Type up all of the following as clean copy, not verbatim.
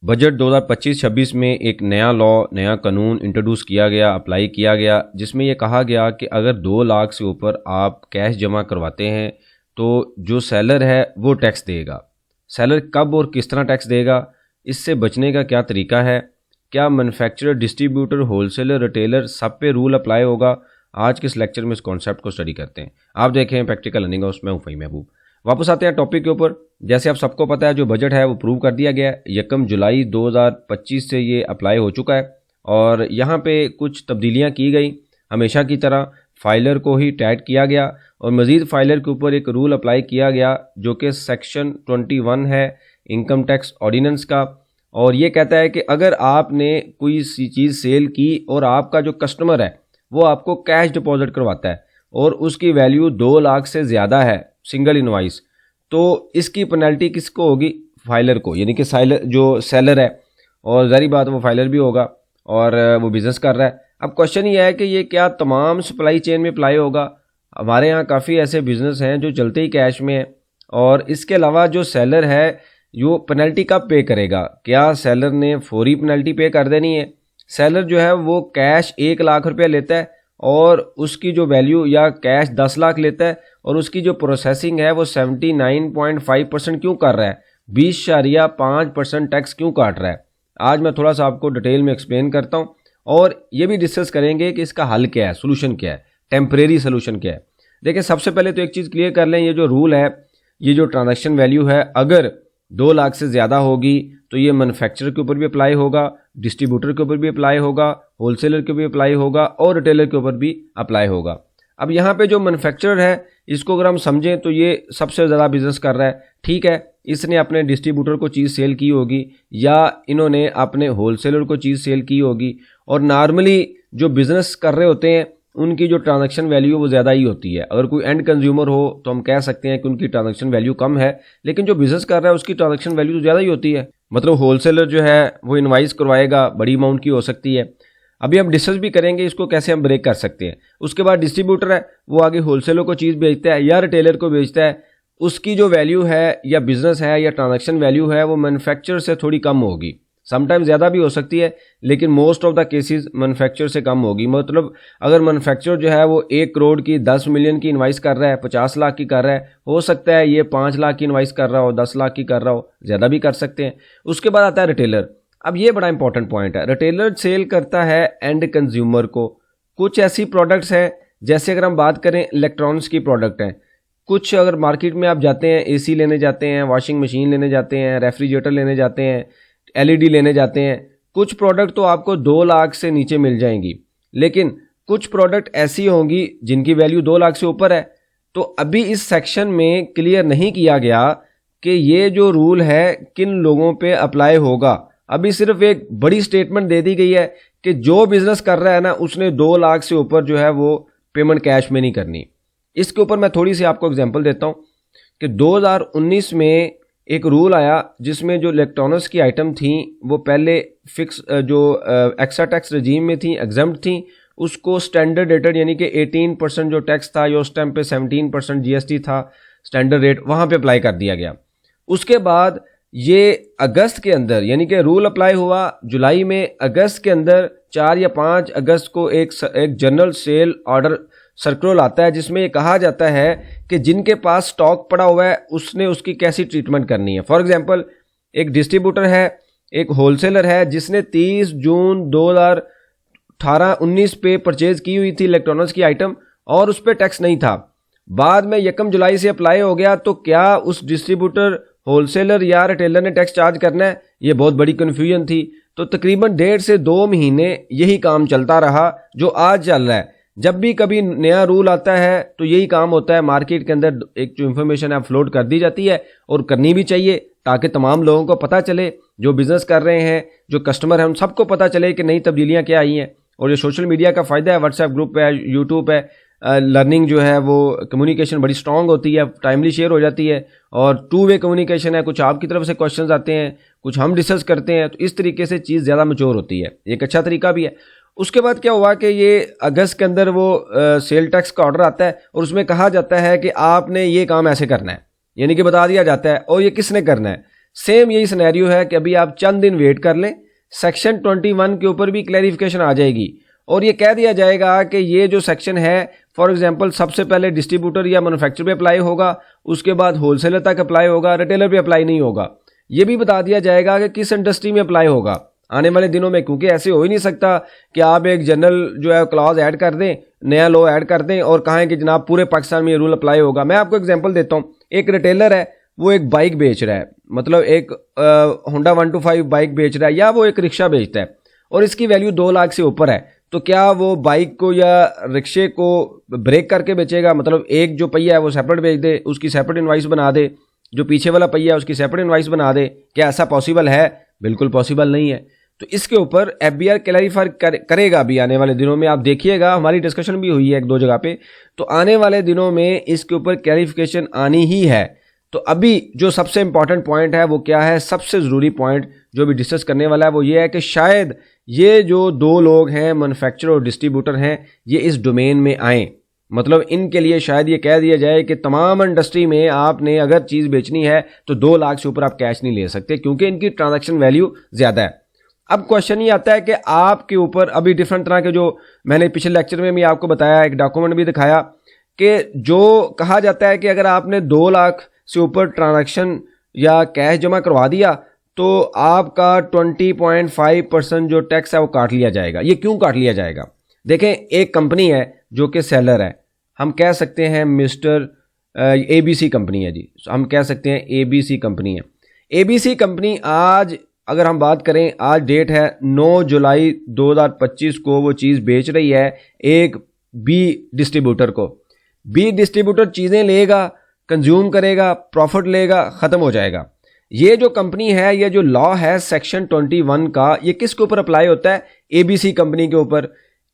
Budget 2025-26 में एक नया लॉ, नया कानून इंट्रोड्यूस किया गया, अप्लाई किया गया, जिसमें ये कहा गया कि अगर 2 लाख से ऊपर आप कैश जमा करवाते हैं तो जो सेलर है वो टैक्स देगा। सेलर कब और किस तरह टैक्स देगा, इससे बचने का क्या तरीका है, क्या मैन्युफैक्चरर, डिस्ट्रीब्यूटर, होलसेलर, रिटेलर सब पे रूल अप्लाई होगा। आज के इस लेक्चर में इस कॉन्सेप्ट को स्टडी करते हैं। आप देखें प्रैक्टिकल लर्निंग हाउस में हूं फ़हीम महबूब। वापस आते हैं टॉपिक के ऊपर। जैसे आप सबको पता है जो बजट है वो अप्रूव कर दिया गया है। 1 जुलाई 2025 से ये अप्लाई हो चुका है और यहाँ पे कुछ तब्दीलियाँ की गई। हमेशा की तरह फाइलर को ही टैग किया गया और मज़ीद फाइलर के ऊपर एक रूल अप्लाई किया गया जो कि सेक्शन 21 है इनकम टैक्स ऑर्डिनेंस का, और ये कहता है कि अगर आपने कोई सी चीज़ सेल की और आपका जो कस्टमर है वो आपको कैश डिपॉजिट करवाता है और उसकी वैल्यू 2 लाख से ज़्यादा है सिंगल इनवाइस, तो इसकी पेनल्टी किसको होगी? फाइलर को, यानी कि जो सेलर है, और ज़ाहिर बात वो फाइलर भी होगा और वो बिज़नेस कर रहा है। अब क्वेश्चन ये है कि ये क्या तमाम सप्लाई चेन में अप्लाई होगा? हमारे यहाँ काफ़ी ऐसे बिज़नेस हैं जो चलते ही कैश में है, और इसके अलावा जो सेलर है वो पेनल्टी कब पे करेगा? क्या सेलर ने फौरी पेनल्टी पे कर देनी है? सेलर जो है वो कैश 1 लाख रुपया लेता है और उसकी जो वैल्यू, या कैश 10 लाख लेता है और उसकी जो प्रोसेसिंग है वो 79.5% क्यों कर रहा है? 20.5% टैक्स क्यों काट रहा है? आज मैं थोड़ा सा आपको डिटेल में एक्सप्लेन करता हूँ और ये भी डिस्कस करेंगे कि इसका हल क्या है, सोल्यूशन क्या है, टेम्परेरी सोल्यूशन क्या है। देखिए, सबसे पहले तो एक चीज़ क्लियर कर लें, ये जो रूल है, ये जो ट्रांजैक्शन वैल्यू है, अगर 2 लाख से ज़्यादा होगी तो ये मैन्युफैक्चरर के ऊपर भी अप्लाई होगा, डिस्ट्रीब्यूटर के ऊपर भी अप्लाई होगा, होलसेलर के भी अप्लाई होगा और रिटेलर के ऊपर भी अप्लाई होगा। अब यहाँ पे जो मैन्युफैक्चरर है, इसको अगर हम समझें तो ये सबसे ज़्यादा बिजनेस कर रहा है। ठीक है, इसने अपने डिस्ट्रीब्यूटर को चीज़ सेल की होगी या इन्होंने अपने होलसेलर को चीज़ सेल की होगी, और नॉर्मली जो बिज़नेस कर रहे होते हैं उनकी जो ट्रांजैक्शन वैल्यू वो ज़्यादा ही होती है। अगर कोई एंड कंज्यूमर हो तो हम कह सकते हैं कि उनकी ट्रांजैक्शन वैल्यू कम है, लेकिन जो बिज़नेस कर रहा है उसकी ट्रांजैक्शन वैल्यू तो ज़्यादा ही होती है। मतलब होलसेलर जो है वो इनवाइस करवाएगा, बड़ी अमाउंट की हो सकती है। अभी हम डिस्कस भी करेंगे इसको कैसे हम ब्रेक कर सकते हैं। उसके बाद डिस्ट्रीब्यूटर है, वो आगे होलसेलर को चीज़ बेचता है या रिटेलर को बेचता है, उसकी जो वैल्यू है या बिज़नेस है या ट्रांजैक्शन वैल्यू है वो मैन्युफैक्चरर से थोड़ी कम होगी। समटाइम ज़्यादा भी हो सकती है, लेकिन most of the cases manufacturer से कम होगी। मतलब अगर मैन्युफैक्चरर जो है वो 1 करोड़ की 10 मिलियन की इनवाइस कर रहा है, 50 लाख की कर रहा है, हो सकता है ये 5 लाख की इनवाइस कर रहा हो, 10 लाख की कर रहा हो, ज़्यादा भी कर सकते हैं। उसके बाद आता है रिटेलर। अब ये बड़ा इंपॉर्टेंट पॉइंट है। रिटेलर सेल करता है एंड कंज्यूमर को। कुछ ऐसी प्रोडक्ट्स हैं, जैसे अगर हम बात करें इलेक्ट्रॉनिक्स की प्रोडक्ट हैं, कुछ अगर मार्केट में आप जाते हैं, एसी लेने जाते हैं, वॉशिंग मशीन लेने जाते हैं, रेफ्रिजरेटर लेने जाते हैं, एलईडी लेने जाते हैं, कुछ प्रोडक्ट तो आपको 2 लाख से नीचे मिल जाएंगी, लेकिन कुछ प्रोडक्ट ऐसी होंगी जिनकी वैल्यू 2 लाख से ऊपर है। तो अभी इस सेक्शन में क्लियर नहीं किया गया कि ये जो रूल है किन लोगों पे अप्लाई होगा। अभी सिर्फ एक बड़ी स्टेटमेंट दे दी गई है कि जो बिजनेस कर रहा है ना, उसने 2 लाख से ऊपर जो है वो पेमेंट कैश में नहीं करनी। इसके ऊपर मैं थोड़ी सी आपको एग्जांपल देता हूं कि 2019 में एक रूल आया जिसमें जो इलेक्ट्रॉनिक्स की आइटम थी वो पहले फिक्स जो एक्स्ट्रा टैक्स रजीम में थी, एग्जम्प्ट थी, उसको स्टैंडर्ड रेटेड यानी कि 18% जो टैक्स था, या उस टाइम पे 17% जीएसटी था स्टैंडर्ड रेट, वहाँ पे अप्लाई कर दिया गया। उसके बाद ये अगस्त के अंदर, यानी कि रूल अप्लाई हुआ जुलाई में, अगस्त के अंदर 4 या 5 अगस्त को एक जनरल सेल ऑर्डर सर्कुलर आता है जिसमें ये कहा जाता है कि जिनके पास स्टॉक पड़ा हुआ है उसने उसकी कैसी ट्रीटमेंट करनी है। फॉर एग्जांपल, एक डिस्ट्रीब्यूटर है, एक होलसेलर है जिसने 30 जून 2018-19 पे परचेज की हुई थी इलेक्ट्रॉनिक्स की आइटम और उस पर टैक्स नहीं था। बाद में 1 जुलाई से अप्लाई हो गया, तो क्या उस डिस्ट्रीब्यूटर, होलसेलर या रिटेलर ने टैक्स चार्ज करना है? ये बहुत बड़ी कन्फ्यूजन थी। तो तकरीबन 1.5 से 2 महीने यही काम चलता रहा जो आज चल रहा है। जब भी कभी नया रूल आता है तो यही काम होता है, मार्केट के अंदर एक जो इन्फॉर्मेशन है अपलोड कर दी जाती है, और करनी भी चाहिए ताकि तमाम लोगों को पता चले, जो बिज़नेस कर रहे हैं, जो कस्टमर हैं, उन सबको पता चले कि नई तब्दीलियां क्या आई हैं। और ये सोशल मीडिया का फ़ायदा है, व्हाट्सएप ग्रुप है, यूट्यूब है, लर्निंग जो है वो कम्युनिकेशन बड़ी स्ट्रॉन्ग होती है, टाइमली शेयर हो जाती है और 2 वे कम्युनिकेशन है। कुछ आपकी तरफ से क्वेश्चंस आते हैं, कुछ हम डिस्कस करते हैं, तो इस तरीके से चीज़ ज़्यादा मैच्योर होती है। एक अच्छा तरीका भी है। उसके बाद क्या हुआ कि ये अगस्त के अंदर वो सेल टैक्स का ऑर्डर आता है और उसमें कहा जाता है कि आपने ये काम ऐसे करना है, यानी कि बता दिया जाता है। और ये किसने करना है? सेम यही सिनेरियो है कि अभी आप चंद दिन वेट कर लें, सेक्शन 21 के ऊपर भी क्लैरिफिकेशन आ जाएगी और ये कह दिया जाएगा कि ये जो सेक्शन है फॉर एग्जांपल सबसे पहले डिस्ट्रीब्यूटर या मैन्युफैक्चरर पे अप्लाई होगा, उसके बाद होलसेलर तक अप्लाई होगा, रिटेलर पे अप्लाई नहीं होगा। ये भी बता दिया जाएगा कि किस इंडस्ट्री में अप्लाई होगा आने वाले दिनों में, क्योंकि ऐसे हो ही नहीं सकता कि आप एक जनरल जो है क्लॉज ऐड कर दें, नया लॉ ऐड कर दें और कहें कि जनाब पूरे पाकिस्तान में ये रूल अप्लाई होगा। मैं आपको एग्जांपल देता हूँ, एक रिटेलर है, वो एक बाइक बेच रहा है, मतलब एक होंडा 125 बाइक बेच रहा है या वो एक रिक्शा बेचता है और इसकी वैल्यू 2 लाख से ऊपर है, तो क्या वो बाइक को या रिक्शे को ब्रेक करके बेचेगा? मतलब एक जो पहिया है वो सेपरेट बेच दे, उसकी सेपरेट इनवाइस बना दे, जो पीछे वाला पहिया है उसकी सेपरेट इनवाइस बना दे, क्या ऐसा पॉसिबल है? बिल्कुल पॉसिबल नहीं है। तो इसके ऊपर एफबीआर क्लैरिफाई करेगा अभी आने वाले दिनों में। आप देखिएगा, हमारी डिस्कशन भी हुई है एक दो जगह पे, तो आने वाले दिनों में इसके ऊपर क्लैरिफिकेशन आनी ही है। तो अभी जो सबसे इंपॉर्टेंट पॉइंट है वो क्या है? सबसे ज़रूरी पॉइंट जो भी डिस्कस करने वाला है वो ये है कि शायद ये जो दो लोग हैं, मैन्युफैक्चरर और डिस्ट्रीब्यूटर हैं, ये इस डोमेन में आएँ। मतलब इनके लिए शायद ये कह दिया जाए कि तमाम इंडस्ट्री में आपने अगर चीज़ बेचनी है तो 2 लाख से ऊपर आप कैश नहीं ले सकते, क्योंकि इनकी ट्रांजैक्शन वैल्यू ज़्यादा है। अब क्वेश्चन ये आता है कि आपके ऊपर अभी डिफरेंट तरह के, जो मैंने पिछले लेक्चर में भी आपको बताया, एक डॉक्यूमेंट भी दिखाया कि जो कहा जाता है कि अगर आपने 2 लाख से ऊपर ट्रांजैक्शन या कैश जमा करवा दिया तो आपका 20.5% जो टैक्स है वो काट लिया जाएगा। ये क्यों काट लिया जाएगा? देखें, एक कंपनी है जो कि सेलर है, हम कह सकते हैं मिस्टर ABC कंपनी है जी, हम कह सकते हैं ABC कंपनी है। ABC कंपनी आज अगर हम बात करें, आज डेट है 9 जुलाई 2025 को वो चीज़ बेच रही है एक बी डिस्ट्रीब्यूटर को। बी डिस्ट्रीब्यूटर चीज़ें लेगा, कंज्यूम करेगा, प्रॉफिट लेगा, ख़त्म हो जाएगा। ये जो कंपनी है, ये जो लॉ है सेक्शन 21 का, ये किसके ऊपर अप्लाई होता है? ABC कंपनी के ऊपर।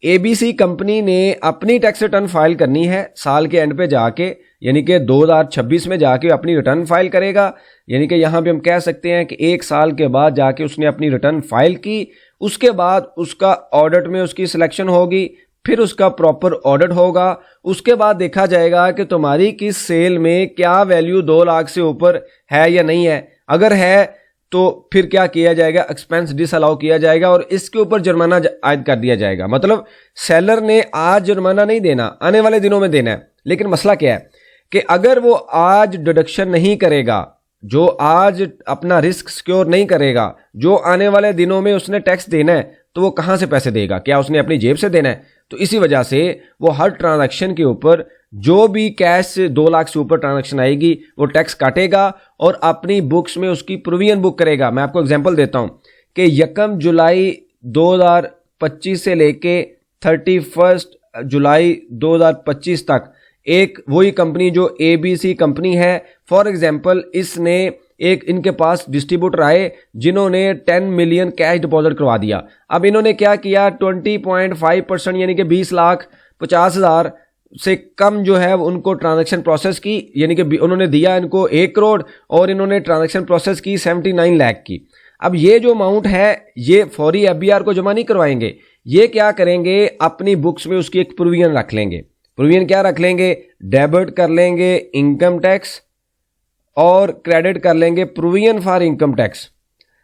ABC कंपनी ने अपनी टैक्स रिटर्न फाइल करनी है साल के एंड पे जाके, यानी कि 2026 में जाके अपनी रिटर्न फाइल करेगा। यानी कि यहाँ पे हम कह सकते हैं कि 1 साल के बाद जाके उसने अपनी रिटर्न फाइल की, उसके बाद उसका ऑडिट में उसकी सिलेक्शन होगी, फिर उसका प्रॉपर ऑडिट होगा, उसके बाद देखा जाएगा कि तुम्हारी किस सेल में क्या वैल्यू 2 लाख से ऊपर है या नहीं है। अगर है तो फिर क्या किया जाएगा? एक्सपेंस डिसअलाउ किया जाएगा और इसके ऊपर जुर्माना आयद कर दिया जाएगा। मतलब सेलर ने आज जुर्माना नहीं देना, आने वाले दिनों में देना है। लेकिन मसला क्या है कि अगर वो आज डिडक्शन नहीं करेगा, जो आज अपना रिस्क सिक्योर नहीं करेगा, जो आने वाले दिनों में उसने टैक्स देना है, तो वो कहाँ से पैसे देगा? क्या उसने अपनी जेब से देना है? तो इसी वजह से वो हर ट्रांजैक्शन के ऊपर जो भी कैश से 2 लाख से ऊपर ट्रांजैक्शन आएगी वो टैक्स काटेगा और अपनी बुक्स में उसकी प्रोविजन बुक करेगा। मैं आपको एग्जांपल देता हूं कि 1 जुलाई 2025 से लेके 31 जुलाई 2025 तक एक वही कंपनी जो ABC कंपनी है, फॉर एग्जांपल इसने एक, इनके पास डिस्ट्रीब्यूटर आए जिन्होंने 10 मिलियन कैश डिपॉजिट करवा दिया। अब इन्होंने क्या किया? 20.5% यानी कि 20,50,000 से कम जो है उनको ट्रांजैक्शन प्रोसेस की, यानी कि उन्होंने दिया इनको 1 करोड़ और इन्होंने ट्रांजैक्शन प्रोसेस की 79 लाख की। अब ये जो अमाउंट है ये फौरी FBR को जमा नहीं करवाएंगे, ये क्या करेंगे? अपनी बुक्स में उसकी एक प्रोविजन रख लेंगे। प्रोविजन क्या रख लेंगे? डेबिट कर लेंगे इनकम टैक्स और क्रेडिट कर लेंगे प्रोविजन फॉर इनकम टैक्स।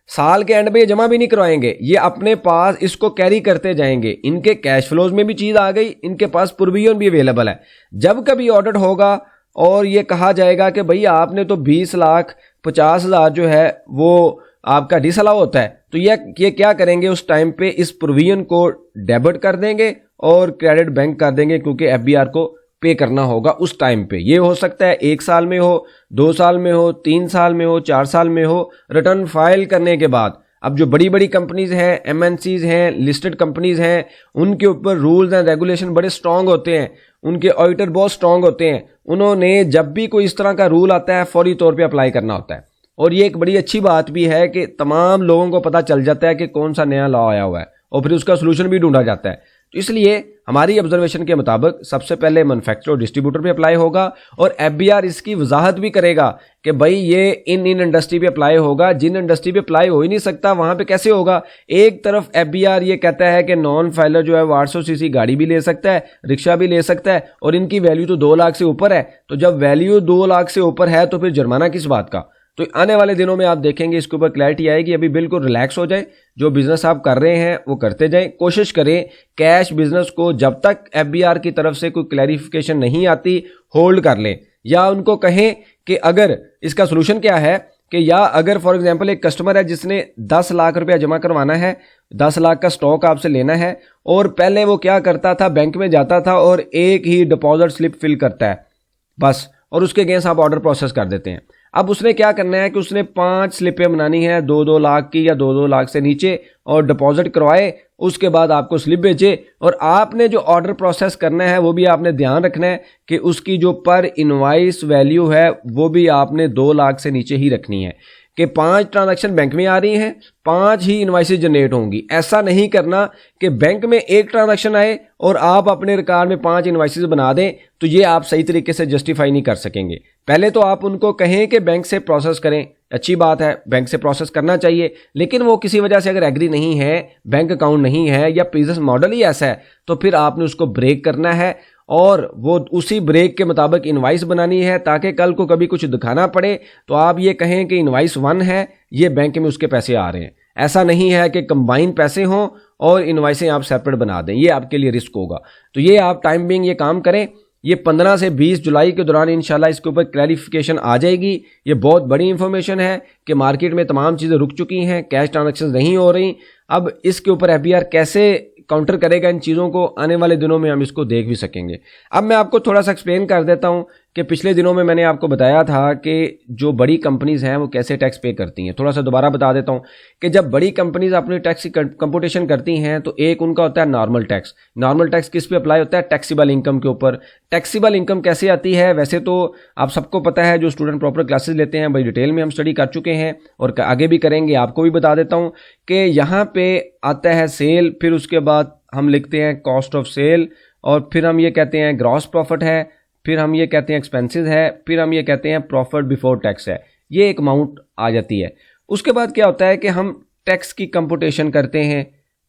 साल के एंड पे ये जमा भी नहीं करवाएंगे, ये अपने पास इसको कैरी करते जाएंगे। इनके कैश फ्लोज में भी चीज़ आ गई, इनके पास प्रोविजन भी अवेलेबल है। जब कभी ऑडिट होगा और ये कहा जाएगा कि भाई आपने तो 20,50,000 जो है वो आपका डिसअलाउ होता है, तो ये क्या करेंगे? उस टाइम पे इस प्रोविजन को डेबिट कर देंगे और क्रेडिट बैंक कर देंगे, क्योंकि FBR को पे करना होगा उस टाइम पे। ये हो सकता है 1 साल में हो, 2 साल में हो, 3 साल में हो, 4 साल में हो, रिटर्न फाइल करने के बाद। अब जो बड़ी बड़ी कंपनीज हैं, MNCs हैं, लिस्टेड कंपनीज हैं, उनके ऊपर रूल्स एंड रेगुलेशन बड़े स्ट्रांग होते हैं, उनके ऑडिटर बहुत स्ट्रांग होते हैं। उन्होंने जब भी कोई इस तरह का रूल आता है फौरी तौर पे अप्लाई करना होता है। और ये एक बड़ी अच्छी बात भी है कि तमाम लोगों को पता चल जाता है कि कौन सा नया लॉ आया हुआ है और फिर उसका सोल्यूशन भी ढूंढा जाता है। तो इसलिए हमारी ऑब्जर्वेशन के मुताबिक सबसे पहले मैन्युफैक्चरर और डिस्ट्रीब्यूटर पे अप्लाई होगा और FBR इसकी वजाहत भी करेगा कि भाई ये इन इंडस्ट्री पे अप्लाई होगा। जिन इंडस्ट्री पे अप्लाई हो ही नहीं सकता वहां पे कैसे होगा? एक तरफ FBR ये कहता है कि नॉन फाइलर जो है वो 800 cc गाड़ी भी ले सकता है, रिक्शा भी ले सकता है और इनकी वैल्यू तो 2 लाख से ऊपर है। तो जब वैल्यू 2 लाख से ऊपर है तो फिर जुर्माना किस बात का? तो आने वाले दिनों में आप देखेंगे इसके ऊपर क्लैरिटी आएगी। अभी बिल्कुल रिलैक्स हो जाए, जो बिजनेस आप कर रहे हैं वो करते जाएं, कोशिश करें कैश बिजनेस को जब तक एफबीआर की तरफ से कोई क्लैरिफिकेशन नहीं आती होल्ड कर लें, या उनको कहें कि अगर इसका सोल्यूशन क्या है कि या अगर फॉर एग्जांपल एक कस्टमर है जिसने 10 लाख रुपया जमा करवाना है, 10 लाख का स्टॉक आपसे लेना है, और पहले वो क्या करता था, बैंक में जाता था और एक ही डिपॉजिट स्लिप फिल करता है बस, और उसके अगेंस्ट आप ऑर्डर प्रोसेस कर देते हैं। अब उसने क्या करना है कि उसने 5 स्लिपें बनानी है 2-2 लाख की या 2-2 लाख से नीचे, और डिपॉजिट करवाए, उसके बाद आपको स्लिप भेजे, और आपने जो ऑर्डर प्रोसेस करना है वो भी आपने ध्यान रखना है कि उसकी जो पर इनवाइस वैल्यू है वो भी आपने 2 लाख से नीचे ही रखनी है, कि 5 ट्रांजैक्शन बैंक में आ रही हैं, 5 ही इनवाइसेस जनरेट होंगी। ऐसा नहीं करना कि बैंक में एक ट्रांजैक्शन आए और आप अपने रिकॉर्ड में 5 इनवाइसेस बना दें, तो ये आप सही तरीके से जस्टिफाई नहीं कर सकेंगे। पहले तो आप उनको कहें कि बैंक से प्रोसेस करें, अच्छी बात है, बैंक से प्रोसेस करना चाहिए, लेकिन वो किसी वजह से अगर एग्री नहीं है, बैंक अकाउंट नहीं है या बिजनेस मॉडल ही ऐसा है, तो फिर आपने उसको ब्रेक करना है और वो उसी ब्रेक के मुताबिक इनवाइस बनानी है, ताकि कल को कभी कुछ दिखाना पड़े तो आप ये कहें कि इनवाइस 1 है, ये बैंक में उसके पैसे आ रहे हैं। ऐसा नहीं है कि कंबाइन पैसे हों और इनवाइसें आप सेपरेट बना दें, ये आपके लिए रिस्क होगा। तो ये आप टाइम बिंग ये काम करें। ये 15 से 20 जुलाई के दौरान इंशाल्लाह इसके ऊपर क्लैरिफिकेशन आ जाएगी। ये बहुत बड़ी इंफॉर्मेशन है कि मार्केट में तमाम चीज़ें रुक चुकी हैं, कैश ट्रांजैक्शन नहीं हो रही। अब इसके ऊपर एफबीआर कैसे काउंटर करेगा इन चीज़ों को, आने वाले दिनों में हम इसको देख भी सकेंगे। अब मैं आपको थोड़ा सा एक्सप्लेन कर देता हूं कि पिछले दिनों में मैंने आपको बताया था कि जो बड़ी कंपनीज हैं वो कैसे टैक्स पे करती हैं। थोड़ा सा दोबारा बता देता हूं कि जब बड़ी कंपनीज अपनी टैक्स की कंप्यूटेशन करती हैं तो एक उनका होता है नॉर्मल टैक्स। नॉर्मल टैक्स किस पे अप्लाई होता है? टैक्सीबल इनकम के ऊपर। टैक्सीबल इनकम कैसे आती है? वैसे तो आप सबको पता है, जो स्टूडेंट प्रॉपर क्लासेस लेते हैं, बड़ी डिटेल में हम स्टडी कर चुके हैं और आगे भी करेंगे। आपको भी बता देता हूँ कि यहाँ पे आता है सेल, फिर उसके बाद हम लिखते हैं कॉस्ट ऑफ सेल, और फिर हम ये कहते हैं ग्रॉस प्रॉफिट है, फिर हम ये कहते हैं एक्सपेंसेस है, फिर हम ये कहते हैं प्रॉफिट बिफोर टैक्स है। ये एक अमाउंट आ जाती है। उसके बाद क्या होता है कि हम टैक्स की कंप्यूटेशन करते हैं।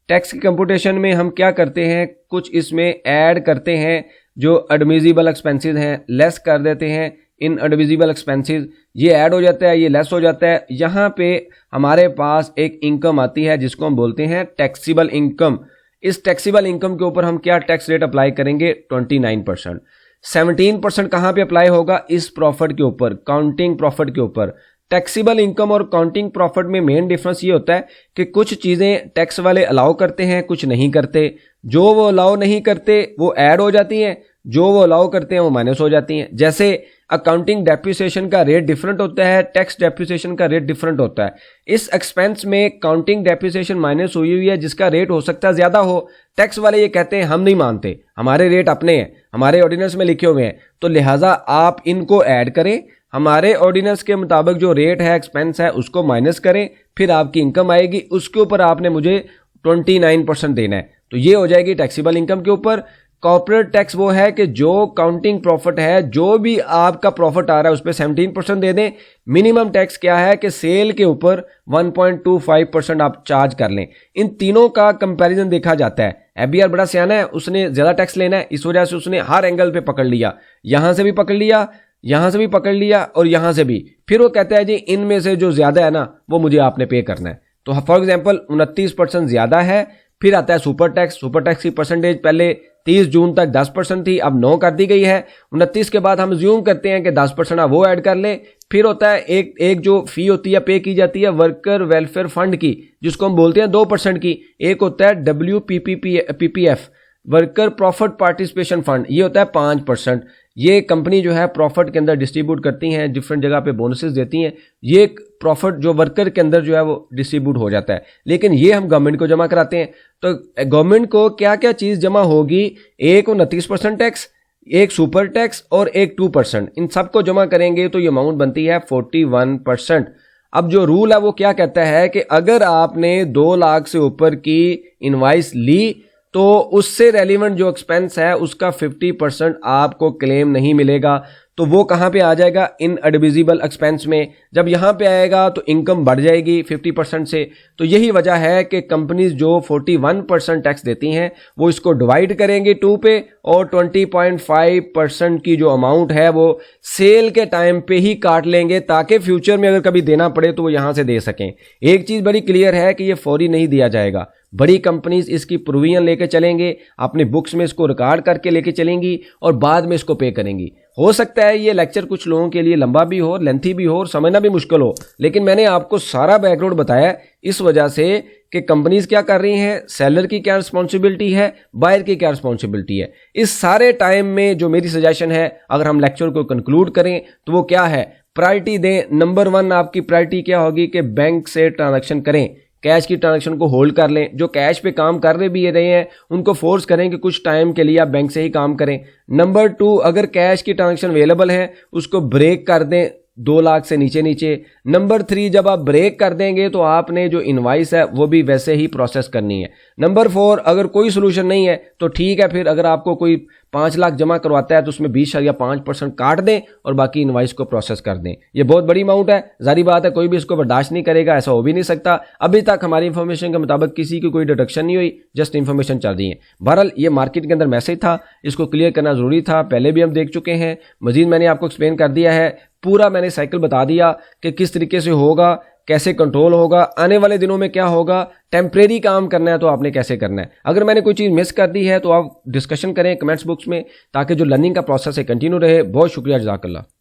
टैक्स की कंप्यूटेशन में हम क्या करते हैं, कुछ इसमें ऐड करते हैं जो एडमिजिबल एक्सपेंसेस हैं, लेस कर देते हैं इन एडमिजिबल एक्सपेंसेस। ये ऐड हो जाता है, ये लेस हो जाता है। यहाँ पे हमारे पास एक इनकम आती है जिसको हम बोलते हैं टैक्सीबल इनकम। इस टैक्सीबल इनकम के ऊपर हम क्या टैक्स रेट अप्लाई करेंगे? 29%। 17% कहाँ पे अप्लाई होगा? इस प्रॉफिट के ऊपर, काउंटिंग प्रॉफिट के ऊपर। टैक्सीबल इनकम और काउंटिंग प्रॉफिट में मेन डिफरेंस ये होता है कि कुछ चीज़ें टैक्स वाले अलाउ करते हैं, कुछ नहीं करते। जो वो अलाउ नहीं करते वो ऐड हो जाती हैं, जो वो अलाउ करते हैं वो माइनस हो जाती हैं। जैसे अकाउंटिंग डेप्रिसिएशन का रेट डिफरेंट होता है, टैक्स डेप्रिसिएशन का रेट डिफरेंट होता है। इस एक्सपेंस में काउंटिंग डेप्रिसिएशन माइनस हुई हुई है, जिसका रेट हो सकता है ज़्यादा हो। टैक्स वाले ये कहते हैं हम नहीं मानते, हमारे रेट अपने हैं, हमारे ऑर्डिनेंस में लिखे हुए हैं, तो लिहाजा आप इनको ऐड करें, हमारे ऑर्डिनेंस के मुताबिक जो रेट है, एक्सपेंस है, उसको माइनस करें, फिर आपकी इनकम आएगी, उसके ऊपर आपने मुझे 29% देना है। तो ये हो जाएगी टैक्सीबल इनकम के ऊपर। कॉर्पोरेट टैक्स वो है कि जो काउंटिंग प्रॉफिट है, जो भी आपका प्रॉफिट आ रहा है उस पर 17% दे दें। मिनिमम टैक्स क्या है कि सेल के ऊपर 1.25% आप चार्ज कर लें। इन तीनों का कंपैरिजन देखा जाता है। एफबीआर बड़ा सियाना है, उसने ज़्यादा टैक्स लेना है, इस वजह से उसने हर एंगल पे पकड़ लिया, यहाँ से भी पकड़ लिया, यहाँ से भी पकड़ लिया और यहाँ से भी। फिर वो कहता है जी इनमें से जो ज़्यादा है ना वो मुझे आपने पे करना है। तो फॉर एग्जाम्पल 29% ज़्यादा है। फिर आता है सुपर टैक्स। सुपर टैक्स की परसेंटेज पहले 30 जून तक 10% थी, अब 9 कर दी गई है। 29 के बाद हम ज्यूम करते हैं कि 10% आप वो ऐड कर ले। फिर होता है एक जो फी होती है पे की जाती है वर्कर वेलफेयर फंड की, जिसको हम बोलते हैं 2% की। एक होता है WPPF worker profit participation fund, ये होता है 5%। ये कंपनी जो है प्रॉफिट के अंदर डिस्ट्रीब्यूट करती हैं, डिफरेंट जगह पे बोनसेस देती हैं। ये प्रॉफिट जो वर्कर के अंदर जो है वो डिस्ट्रीब्यूट हो जाता है, लेकिन ये हम गवर्नमेंट को जमा कराते हैं। तो गवर्नमेंट को क्या क्या चीज़ जमा होगी? एक 29% टैक्स, एक सुपर टैक्स और एक 2%। इन सबको जमा करेंगे तो ये अमाउंट बनती है 41%। अब जो रूल है वो क्या कहता है कि अगर आपने 2 लाख से ऊपर की इनवाइस ली तो उससे रेलिवेंट जो एक्सपेंस है उसका 50% आपको क्लेम नहीं मिलेगा। तो वो कहाँ पे आ जाएगा? इन एडमिसिबल एक्सपेंस में। जब यहाँ पे आएगा तो इनकम बढ़ जाएगी 50% से। तो यही वजह है कि कंपनीज जो 41% टैक्स देती हैं वो इसको डिवाइड करेंगे 2 पे, और 20.5% की जो अमाउंट है वो सेल के टाइम पे ही काट लेंगे, ताकि फ्यूचर में अगर कभी देना पड़े तो वो यहाँ से दे सकें। एक चीज़ बड़ी क्लियर है कि ये फौरी नहीं दिया जाएगा। बड़ी कंपनीज इसकी प्रोविजन लेके चलेंगे, अपने बुक्स में इसको रिकॉर्ड करके लेके चलेंगी और बाद में इसको पे करेंगी। हो सकता है ये लेक्चर कुछ लोगों के लिए लंबा भी हो, लेंथी भी हो और समझना भी मुश्किल हो, लेकिन मैंने आपको सारा बैकग्राउंड बताया इस वजह से कि कंपनीज क्या कर रही हैं, सेलर की क्या रिस्पॉन्सिबिलिटी है, बायर की क्या रिस्पॉन्सिबिलिटी है। इस सारे टाइम में जो मेरी सजेशन है, अगर हम लेक्चर को कंक्लूड करें तो वो क्या है? प्रायोरिटी दें। नंबर 1 आपकी प्रायोरिटी क्या होगी कि बैंक से ट्रांजैक्शन करें, कैश की ट्रांजैक्शन को होल्ड कर लें। जो कैश पे काम कर रहे भी रहे हैं उनको फोर्स करें कि कुछ टाइम के लिए आप बैंक से ही काम करें। नंबर 2, अगर कैश की ट्रांजैक्शन अवेलेबल है उसको ब्रेक कर दें 2 लाख से नीचे। नंबर 3, जब आप ब्रेक कर देंगे तो आपने जो इनवाइस है वो भी वैसे ही प्रोसेस करनी है। नंबर 4, अगर कोई सोल्यूशन नहीं है तो ठीक है, फिर अगर आपको कोई 5 लाख जमा करवाता है तो उसमें 20 या 5% काट दें और बाकी इनवाइस को प्रोसेस कर दें। ये बहुत बड़ी अमाउंट है, जारी बात है कोई भी इसको बर्दाश्त नहीं करेगा, ऐसा हो भी नहीं सकता। अभी तक हमारी इंफॉर्मेशन के मुताबिक किसी की कोई डिडक्शन नहीं हुई, जस्ट इंफॉर्मेशन चल रही है। बहरहाल ये मार्केट के अंदर मैसेज था, इसको क्लियर करना जरूरी था। पहले भी हम देख चुके हैं, मजीद मैंने आपको एक्सप्लेन कर दिया है, पूरा मैंने साइकिल बता दिया कि किस तरीके से होगा, कैसे कंट्रोल होगा, आने वाले दिनों में क्या होगा। टेम्परेरी काम करना है तो आपने कैसे करना है। अगर मैंने कोई चीज़ मिस कर दी है तो आप डिस्कशन करें कमेंट्स बॉक्स में, ताकि जो लर्निंग का प्रोसेस है कंटिन्यू रहे। बहुत शुक्रिया, जज़ाकल्लाह।